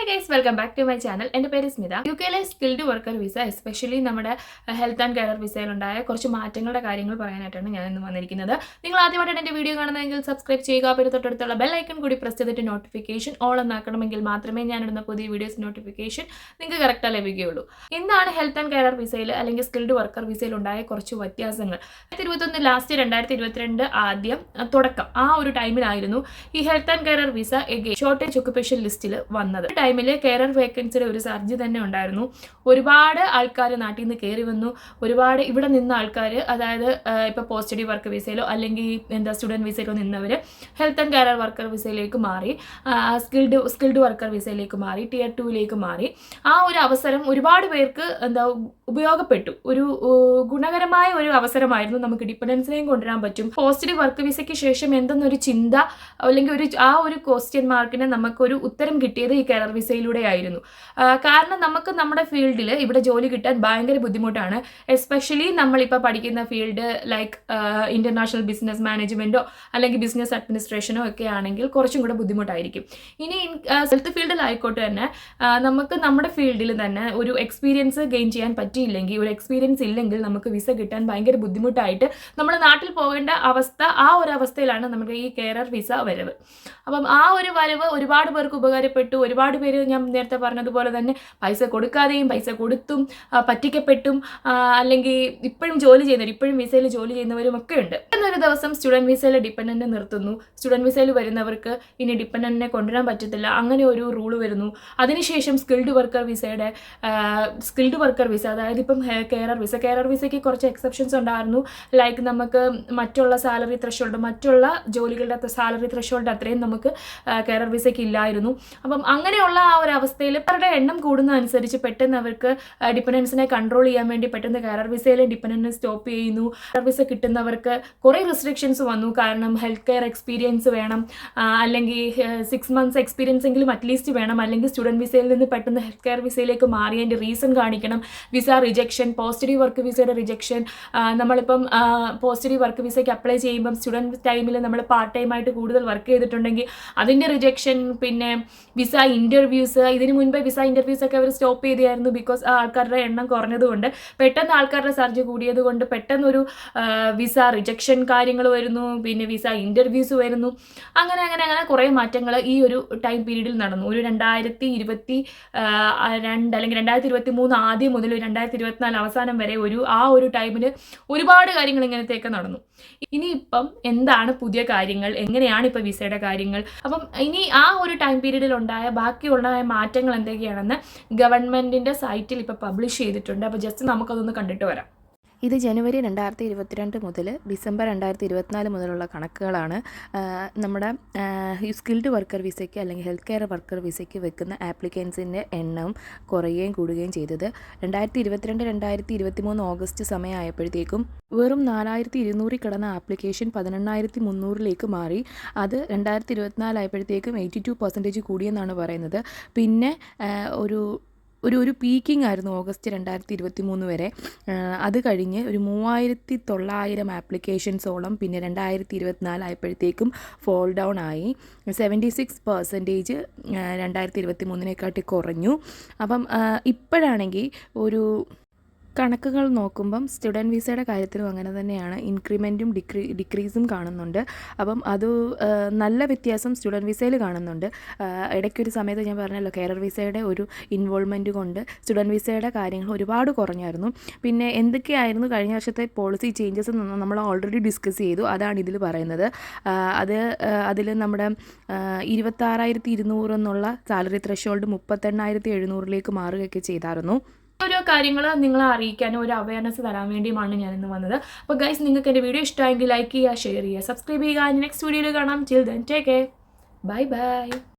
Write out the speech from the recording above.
Hi guys, welcome back to my channel. എൻ്റെ പേര് സ്മിത. യുകെയിലെ സ്കിൽഡ് വർക്കർ വിസ, എസ്പെഷ്യലി നമ്മുടെ ഹെൽത്ത് ആൻഡ് കെയർ വിസയിലുണ്ടായ കുറച്ച് മാറ്റങ്ങളുടെ കാര്യങ്ങൾ പറയാനായിട്ടാണ് ഞാൻ ഇന്ന് വന്നിരിക്കുന്നത്. നിങ്ങൾ ആദ്യമായിട്ടാണ് എൻ്റെ വീഡിയോ കാണുന്നതെങ്കിൽ സബ്സ്ക്രൈബ് ചെയ്യുക. പിന്നെ തൊട്ടടുത്തുള്ള ബെൽ ഐക്കൺ കൂടി പ്രസ് ചെയ്തിട്ട് നോട്ടിഫിക്കേഷൻ ഓൾ എന്നാക്കണമെങ്കിൽ മാത്രമേ ഞാനിടുന്ന പുതിയ വീഡിയോസ് നോട്ടിഫിക്കേഷൻ നിങ്ങൾക്ക് കറക്റ്റായി ലഭിക്കുകയുള്ളൂ. എന്താണ് ഹെൽത്ത് ആൻഡ് കെയർ വിസയിൽ അല്ലെങ്കിൽ സ്കിൽഡ് വർക്കർ വിസയിൽ ഉണ്ടായ കുറച്ച് വ്യത്യാസങ്ങൾ? 2021 ലാസ്റ്റ് 2022 ആദ്യം തുടക്കം ആ ഒരു ടൈമിലായിരുന്നു ഈ health and care visa shortage occupation ലിസ്റ്റിൽ വന്നത്. ടൈമിൽ കെയർ വേക്കൻസിയുടെ ഒരു സർജ് തന്നെ ഉണ്ടായിരുന്നു. ഒരുപാട് ആൾക്കാർ നാട്ടിൽ നിന്ന് കയറി വന്നു. ഒരുപാട് ഇവിടെ നിന്ന ആൾക്കാർ, അതായത് ഇപ്പോൾ പോസ്റ്റ് സ്റ്റഡി വർക്ക് വിസയിലോ അല്ലെങ്കിൽ സ്റ്റുഡൻറ്റ് വിസയിലോ നിന്നവർ ഹെൽത്ത് ആൻഡ് കെയർ വർക്കർ വിസയിലേക്ക് മാറി, സ്കിൽഡ് വർക്കർ വിസയിലേക്ക് മാറി, Tier 2 മാറി. ആ ഒരു അവസരം ഒരുപാട് പേർക്ക് ഉപയോഗപ്പെട്ടു. ഒരു ഗുണകരമായ ഒരു അവസരമായിരുന്നു. നമുക്ക് ഡിപ്പെൻഡൻസിനെയും കൊണ്ടുവരാൻ പറ്റും. പോസ്റ്റ് സ്റ്റഡി വർക്ക് വിസയ്ക്ക് ശേഷം എന്തെന്നൊരു ചിന്ത അല്ലെങ്കിൽ ആ ഒരു ക്വസ്റ്റ്യൻ മാർക്കിന് നമുക്കൊരു ഉത്തരം കിട്ടിയത് ഈ കെയർ വിസയിലൂടെ ആയിരുന്നു. കാരണം നമുക്ക് നമ്മുടെ ഫീൽഡിൽ ഇവിടെ ജോലി കിട്ടാൻ ഭയങ്കര ബുദ്ധിമുട്ടാണ്. എസ്പെഷ്യലി നമ്മളിപ്പോൾ പഠിക്കുന്ന ഫീൽഡ് ലൈക്ക് ഇൻ്റർനാഷണൽ ബിസിനസ് മാനേജ്മെൻറ്റോ അല്ലെങ്കിൽ ബിസിനസ് അഡ്മിനിസ്ട്രേഷനോ ഒക്കെ ആണെങ്കിൽ കുറച്ചും കൂടെ ബുദ്ധിമുട്ടായിരിക്കും. ഇനി ഹെൽത്ത് ഫീൽഡിലായിക്കോട്ടെ തന്നെ നമുക്ക് നമ്മുടെ ഫീൽഡിൽ തന്നെ ഒരു എക്സ്പീരിയൻസ് ഗെയിൻ ചെയ്യാൻ പറ്റിയില്ലെങ്കിൽ, ഒരു എക്സ്പീരിയൻസ് ഇല്ലെങ്കിൽ നമുക്ക് വിസ കിട്ടാൻ ഭയങ്കര ബുദ്ധിമുട്ടായിട്ട് നമ്മൾ നാട്ടിൽ പോകേണ്ട അവസ്ഥ, ആ ഒരു അവസ്ഥയിലാണ് നമുക്ക് ഈ കെയർ വിസ വരവ്. അപ്പം ആ ഒരു വരവ് ഒരുപാട് പേർക്ക് ഉപകാരപ്പെട്ടു. ഒരുപാട് പേര് ഞാൻ നേരത്തെ പറഞ്ഞതുപോലെ തന്നെ പൈസ കൊടുക്കാതെയും പൈസ കൊടുത്തും പറ്റിക്കപ്പെട്ടും അല്ലെങ്കിൽ ഇപ്പോഴും ജോലി ചെയ്യുന്നവർ, ഇപ്പോഴും വിസയിൽ ജോലി ചെയ്യുന്നവരും ഒക്കെ ഉണ്ട്. എന്നൊരു ദിവസം സ്റ്റുഡൻറ്റ് വിസയിൽ ഡിപ്പെൻഡൻറ്റ് നിർത്തുന്നു. സ്റ്റുഡൻറ്റ് വിസയിൽ വരുന്നവർക്ക് ഇനി ഡിപ്പെൻഡൻറ്റിനെ കൊണ്ടുവരാൻ പറ്റത്തില്ല, അങ്ങനെ ഒരു റൂൾ വരുന്നു. അതിനുശേഷം സ്കിൽഡ് വർക്കർ വിസ, അതായത് ഇപ്പം കെയർ വിസയ്ക്ക് കുറച്ച് എക്സെപ്ഷൻസ് ഉണ്ടായിരുന്നു. ലൈക്ക് നമുക്ക് മറ്റുള്ള സാലറി ത്രഷോൾഡ്, മറ്റുള്ള ജോലികളുടെ സാലറി ത്രഷോൾഡ് അത്രയും നമുക്ക് കെയർ വിസയ്ക്ക് ഇല്ലായിരുന്നു. അപ്പം അങ്ങനെയുള്ള ആ ഒരു അവസ്ഥയിൽ അവരുടെ എണ്ണം കൂടുന്നതനുസരിച്ച് പെട്ടെന്ന് അവർക്ക് ഡിപ്പെൻഡൻസിനെ കൺട്രോൾ ചെയ്യാൻ വേണ്ടി പെട്ടെന്ന് കെയർ വിസയിലെ ഡിപ്പെൻഡൻസ് സ്റ്റോപ്പ് ചെയ്യുന്നു. കെയർ വിസ കിട്ടുന്നവർക്ക് കുറേ റെസ്ട്രിക്ഷൻസ് വന്നു. കാരണം ഹെൽത്ത് കെയർ എക്സ്പീരിയൻസ് വേണം, അല്ലെങ്കിൽ 6 months എക്സ്പീരിയൻസ് എങ്കിലും അറ്റ്ലീസ്റ്റ് വേണം, അല്ലെങ്കിൽ സ്റ്റുഡൻറ്റ് വിസയിൽ നിന്ന് പെട്ടെന്ന് ഹെൽത്ത് കെയർ വിസയിലേക്ക് മാറിയതിൻ്റെ റീസൺ കാണിക്കണം. Visa rejection, post study work വിസയുടെ റിജക്ഷൻ. നമ്മളിപ്പം പോസ്റ്റ് സ്റ്റഡി വർക്ക് വിസയ്ക്ക് അപ്ലൈ ചെയ്യുമ്പം സ്റ്റുഡൻറ്റ് ടൈമിൽ നമ്മൾ പാർട്ട് ടൈമായിട്ട് കൂടുതൽ വർക്ക് ചെയ്തിട്ടുണ്ടെങ്കിൽ അതിൻ്റെ റിജക്ഷൻ. പിന്നെ വിസ ഇൻ്റർവ്യൂസ്, ഇതിന് മുൻപേ വിസ ഇൻ്റർവ്യൂസ് ഒക്കെ അവർ സ്റ്റോപ്പ് ചെയ്തായിരുന്നു. ബിക്കോസ് ആൾക്കാരുടെ എണ്ണം കുറഞ്ഞതുകൊണ്ട്, പെട്ടെന്ന് ആൾക്കാരുടെ സർജ് കൂടിയതുകൊണ്ട് പെട്ടെന്നൊരു വിസ റിജക്ഷൻ കാര്യങ്ങൾ വരുന്നു. പിന്നെ വിസ ഇൻ്റർവ്യൂസ് വരുന്നു. അങ്ങനെ കുറേ മാറ്റങ്ങൾ ഈ ഒരു ടൈം പീരീഡിൽ നടന്നു. ഒരു 2022 അല്ലെങ്കിൽ 2023 ആദ്യം മുതൽ 2024 അവസാനം വരെ ആ ഒരു ടൈമിൽ ഒരുപാട് കാര്യങ്ങൾ ഇങ്ങനത്തെയൊക്കെ നടന്നു. ഇനിയിപ്പം എന്താണ് പുതിയ കാര്യങ്ങൾ, എങ്ങനെയാണ് ഇപ്പോൾ വിസയുടെ കാര്യങ്ങൾ? അപ്പം ഇനി ആ ഒരു ടൈം പീരീഡിൽ ബാക്കിയുള്ള മാറ്റങ്ങൾ എന്തൊക്കെയാണെന്ന് ഗവൺമെൻറ്റിൻ്റെ സൈറ്റിൽ ഇപ്പോൾ പബ്ലിഷ് ചെയ്തിട്ടുണ്ട്. അപ്പോൾ ജസ്റ്റ് നമുക്കതൊന്ന് കണ്ടിട്ട് വരാം. ഇത് ജനുവരി 2022 മുതൽ ഡിസംബർ 2024 മുതലുള്ള കണക്കുകളാണ്. നമ്മുടെ സ്കിൽഡ് വർക്കർ വിസയ്ക്ക് അല്ലെങ്കിൽ ഹെൽത്ത് കെയർ വർക്കർ വിസയ്ക്ക് വെക്കുന്ന ആപ്ലിക്കൻസിൻ്റെ എണ്ണം കുറയുകയും കൂടുകയും ചെയ്തത് 2022-2023 ഓഗസ്റ്റ് സമയമായപ്പോഴത്തേക്കും വെറും 4200 കിടന്ന ആപ്ലിക്കേഷൻ 18300 മാറി. അത് 2024 ആയപ്പോഴത്തേക്കും 82% കൂടിയെന്നാണ് പറയുന്നത്. പിന്നെ ഒരു പീക്കിംഗ് ആയിരുന്നു ഓഗസ്റ്റ് 2023 വരെ. അത് കഴിഞ്ഞ് ഒരു 3900 ആപ്ലിക്കേഷൻസോളം പിന്നെ 2024 ആയപ്പോഴത്തേക്കും ഫോൾ ഡൗൺ ആയി. 76% 2023 കുറഞ്ഞു. അപ്പം ഇപ്പോഴാണെങ്കിൽ ഒരു കണക്കുകൾ നോക്കുമ്പം സ്റ്റുഡൻറ്റ് വിസയുടെ കാര്യത്തിലും അങ്ങനെ തന്നെയാണ്. ഇൻക്രിമെൻറ്റും ഡിക്രീസും കാണുന്നുണ്ട്. അപ്പം അത് നല്ല വ്യത്യാസം സ്റ്റുഡൻറ്റ് വിസയിൽ കാണുന്നുണ്ട്. ഇടയ്ക്കൊരു സമയത്ത് ഞാൻ പറഞ്ഞല്ലോ, കെയർ വിസയുടെ ഒരു ഇൻവോൾവ്മെൻറ്റ് കൊണ്ട് സ്റ്റുഡൻറ്റ് വിസയുടെ കാര്യങ്ങൾ ഒരുപാട് കുറഞ്ഞായിരുന്നു. പിന്നെ എന്തൊക്കെയായിരുന്നു കഴിഞ്ഞ വർഷത്തെ പോളിസി ചേഞ്ചസ് നമ്മൾ ഓൾറെഡി ഡിസ്കസ് ചെയ്തു. അതാണ് ഇതിൽ പറയുന്നത്. അതിൽ നമ്മുടെ 26,200 എന്നുള്ള സാലറി ത്രഷോൾഡ് 38,700 മാറുകയൊക്കെ ചെയ്തായിരുന്നു. ഓരോ കാര്യങ്ങൾ നിങ്ങളെ അറിയിക്കാനും ഒരു അവയർനെസ് തരാൻ വേണ്ടിയുമാണ് ഞാനിന്ന് വന്നത്. അപ്പോൾ ഗൈസ്, നിങ്ങൾക്ക് എൻ്റെ വീഡിയോ ഇഷ്ടമായെങ്കിൽ ലൈക്ക് ചെയ്യുക, ഷെയർ ചെയ്യുക, സബ്സ്ക്രൈബ് ചെയ്യുക. നെക്സ്റ്റ് വീഡിയോയിൽ കാണാം. Till then take care. Bye bye.